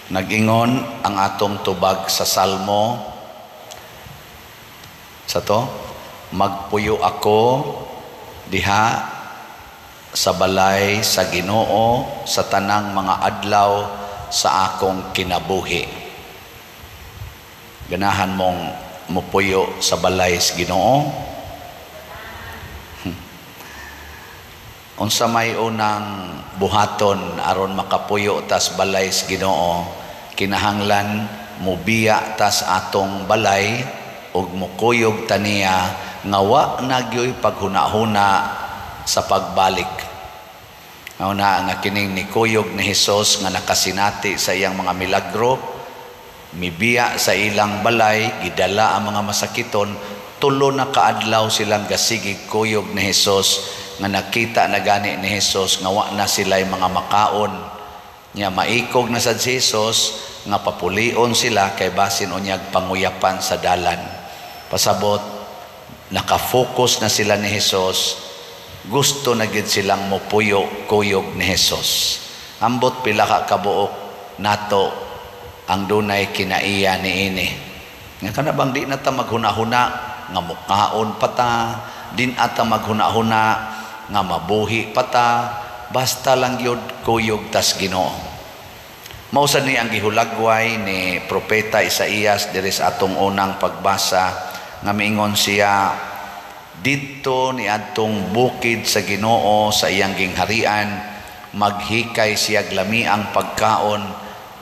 Nag-ingon ang atong tubag sa Salmo sa to, magpuyo ako diha sa balay sa Ginoo sa tanang mga adlaw sa akong kinabuhi. Ganahan mong mupuyo sa balay sa Ginoo. Unsa may unang buhaton aron makapuyo tas balay sa Ginoo, kinahanglan mubiya tas atong balay ug mukuyog taniya nga wa nagyoy paghuna-huna sa pagbalik. Nga kining nikuyog ni Hesus nga nakasinati sa iyang mga milagro, mibiya sa ilang balay, gidala ang mga masakiton, tulo na kaadlaw silang gasigig kuyog ni Hesus nga nakita na gani ni Hesus nga wa na sila'y mga makaon niya, maikog na sad si Hesus nga papulion sila kay basin unyag panguyapan sa dalan. Pasabot nakafocus na sila ni Hesus, gusto na gid silang mopuyo kuyog ni Hesus. Ambot pila ka kabuok nato ang dunay kinaiya niini nga kana bang di na ta maghuna-huna nga mukaon pata, din ata maghuna-huna nga mabuhi pata, basta lang yun kuyog tas Ginoo. Mausan ni ang gihulagway ni Propeta Isaías diri sa atong unang pagbasa nga miingon siya, dito ni atong bukid sa Ginoo sa iyang gingharian, maghikay siya glami ang pagkaon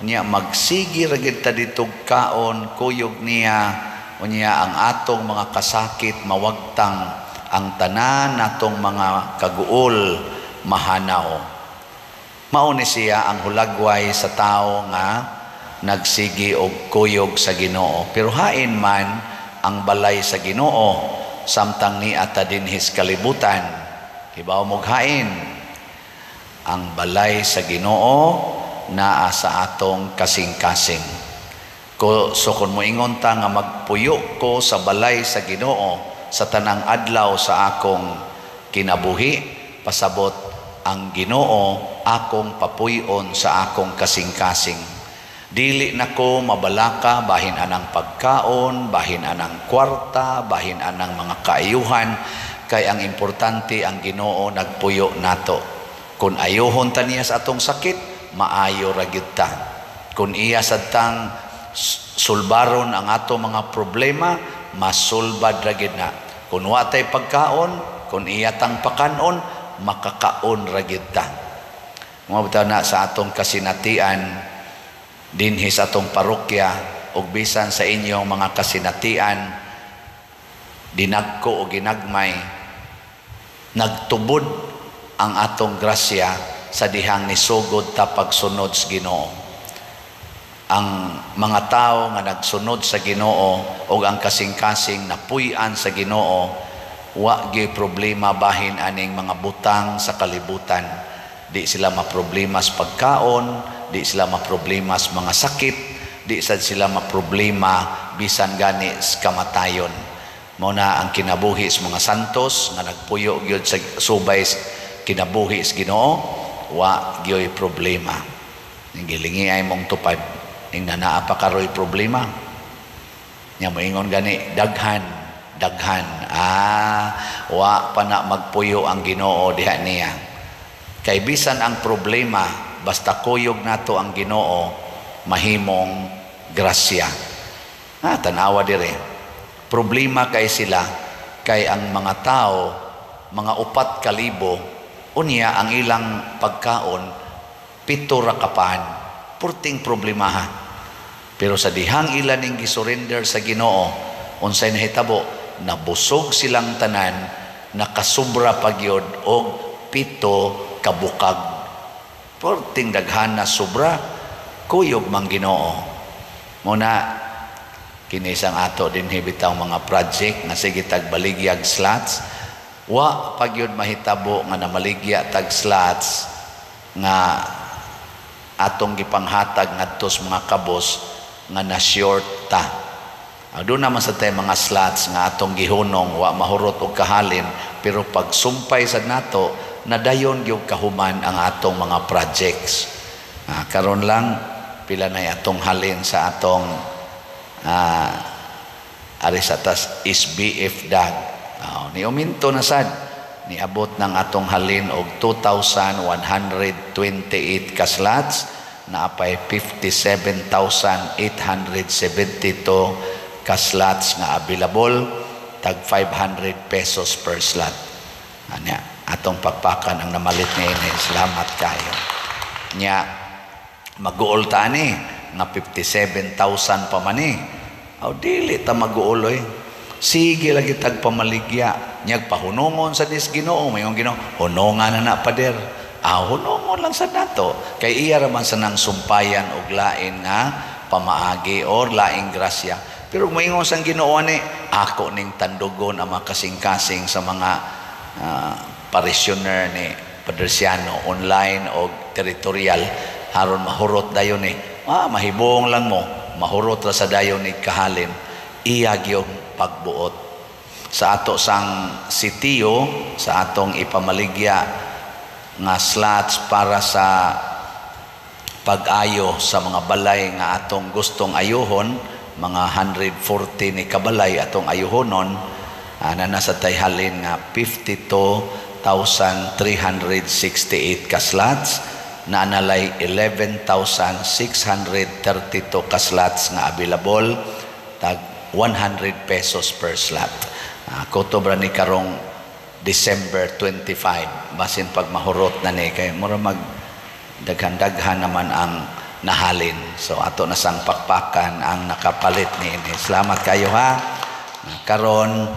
niya, magsigi ra gid ta ditog kaon kuyog niya unya ang atong mga kasakit mawagtang, ang tanan natong mga kaguol mahanaw. Mao ni siya ang hulagway sa tao nga nagsigi og kuyog sa Ginoo. Pero hain man ang balay sa Ginoo samtang ni ata dinhis kalibutan. Hibaw mo hain ang balay sa Ginoo naa sa atong kasing-kasing. So kung moingon ta nga magpuyo ko sa balay sa Ginoo sa tanang adlaw sa akong kinabuhi, pasabot ang Ginoo akong papuyon sa akong kasing-kasing. Dili nako mabalaka bahin anang pagkaon, bahin anang kwarta, bahin anang mga kaayuhan, kay ang importante ang Ginoo nagpuyo nato. Kung ayuhon ta niya sa atong sakit, maayo ra gyud ta. Kung iya sadtang sulbaron ang ato mga problema, masulbad ra gyud na. Kung wa tay pagkaon, kung iyatang pakanon, makakaon ra gyud ta. Mga na sa atong kasinatian dinhi sa atong parokya ug bisan sa inyong mga kasinatian dinagko o ginagmay, nagtubod ang atong grasya sa dihang nisugod ta pagsunod sa Ginoo. Ang mga tao nga nagsunod sa Ginoo o ang kasing-kasing napuy-an sa Ginoo, wa gyud problema bahin aning mga butang sa kalibutan. Di sila maproblema sa pagkaon, di sila maproblema sa mga sakit, di sad sila maproblema bisan gani sa kamatayon. Mao na ang kinabuhi sa mga santos nga nagpuyo gyud sa subay kinabuhi sa Ginoo, wa gyud problema. Ning gilingi ay mong tupad ning nanaa pa karoy problema. Nya moingon gani daghan. Wa pa na magpuyo ang Ginoo diha niya. Kay bisan ang problema, basta kuyog nato ang Ginoo, mahimong grasya. Tanawa dire. Problema kay sila, kay ang mga tao, mga 4,000, unya ang ilang pagkaon, 7 ra kapan, purting problemahan. Pero sa dihang ilan ning gisurrender sa Ginoo, unsay nahitabo, nabusog silang tanan, nakasubra pagyod og 7 kabukag. Purting daghan na sobra, kuyog mang Ginoo. Muna kini isang ato din bitaw mga project nga sige tag baligyag slots, wa pagyod mahitabo nga namaligya tag slots nga atong gipanghatag ngadto sa mga kabos nga na-short ta. Doon naman sa tayo mga slots nga atong gihunong, wa mahurot o kahalin, pero pag sumpay sa nato, nadayon yung kahuman ang atong mga projects. Karon lang, pila na atong halin sa atong aris atas SBF dag. Ni uminto na sad, niabot ng atong halin og 2,128 kaslats, na apay 57,872 kaslats nga available, tag 500 pesos per slot. Anya, atong pakpakan ang namalit ngayon. Salamat kayo. Nya, mag-uol ta ni, nga 57,000 pa man eh. Dili ta mag-uuloy. Sige lagi tag pamaligya. Nyag pahunungon sa dis Ginoo, mayong Ginoo, hunongan na pader. Hunongon lang sa nato. Kay iya raman sa nang sumpayan og lain nga pamaagi or laing grasya. Pero mayingon sang Ginoo ni, ako ning tandugon ang makasing-kasing sa mga parishioner ni Padresiano online o territorial haron mahurot dayon ni. Mahibong lang mo, mahurot ra sa dayon ni kahalin. Iya gyud pagbuot sa ato sang sitiyo, sa atong ipamaligya nga slots para sa pag-ayo sa mga balay nga atong gustong ayuhon, mga 140 ni kabalay atong ayuhonon, na nasa tayhalin nga 52,368 ka slots, na analay 11,632 ka slots nga available, tag 100 pesos per slot. Kutobra ni karong December 25, basin pag mahurot na ni, kay mura mag daghan-daghan naman ang nahalin. So ato na sang pakpakan ang nakapalit ni ini. Salamat kayo ha. Karon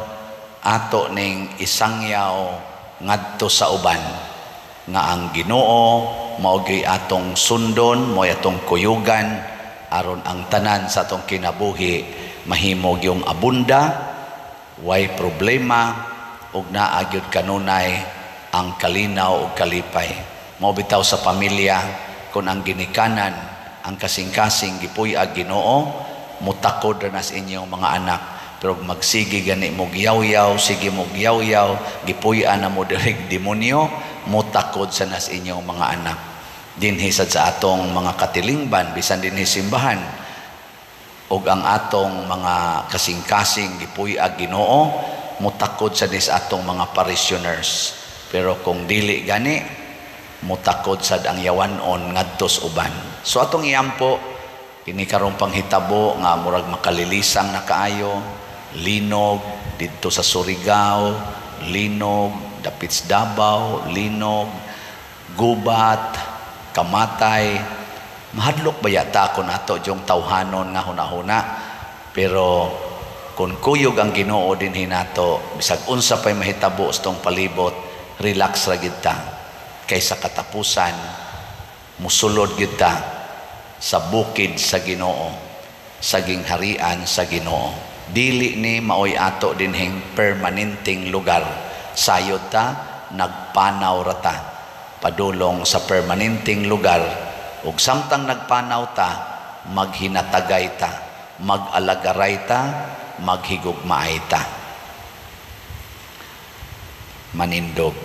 ato ning isangyaw ngadto sa uban nga ang Ginoo mao gyud atong sundon, mao atong kuyugan aron ang tanan sa atong kinabuhi mahimog yung abunda, way problema, ug naagyod kanunay ang kalinaw ug kalipay. Mao bitaw sa pamilya, kung ang ginikanan, ang kasing-kasing gipuy-ag Ginoo, mutakod na sa inyong mga anak. Pero magsigi gani mo giyaw-yaw, sige mo giyaw-yaw, gipuy-an na mo direk demonyo, mutakod sa nas inyong mga anak. Dinhi sad sa atong mga katilingban, bisan dinhi simbahan, ug ang atong mga kasing-kasing gipuy-ag Ginoo, mutakod sa dis atong mga parishioners. Pero kung dili gani, mutakod sad ang yawanon ngadtos uban. So atong iyampo kini karong panghitabo nga murag makalilisang na kaayo, linog didto sa Surigao, linog dapit sa Davao, linog gubat, kamatay. Mahadlok ba yata ko nato yung tawhanon nga hunahuna, pero kung kuyog ang Ginoo din hinato, bisag unsa pay mahitabo sa tong palibot, relax ra gyud ta, kaysa katapusan musulod gyud ta sa bukid sa Ginoo, sa gingharian sa Ginoo. Dili ni maoy ato dinhing permanenteng lugar, sayod ta nagpanaw ra ta padulong sa permanenteng lugar. Ug samtang nagpanaw ta, maghinatagay ta, mag-alagaray ta, maghigugmaay ta. Manindog.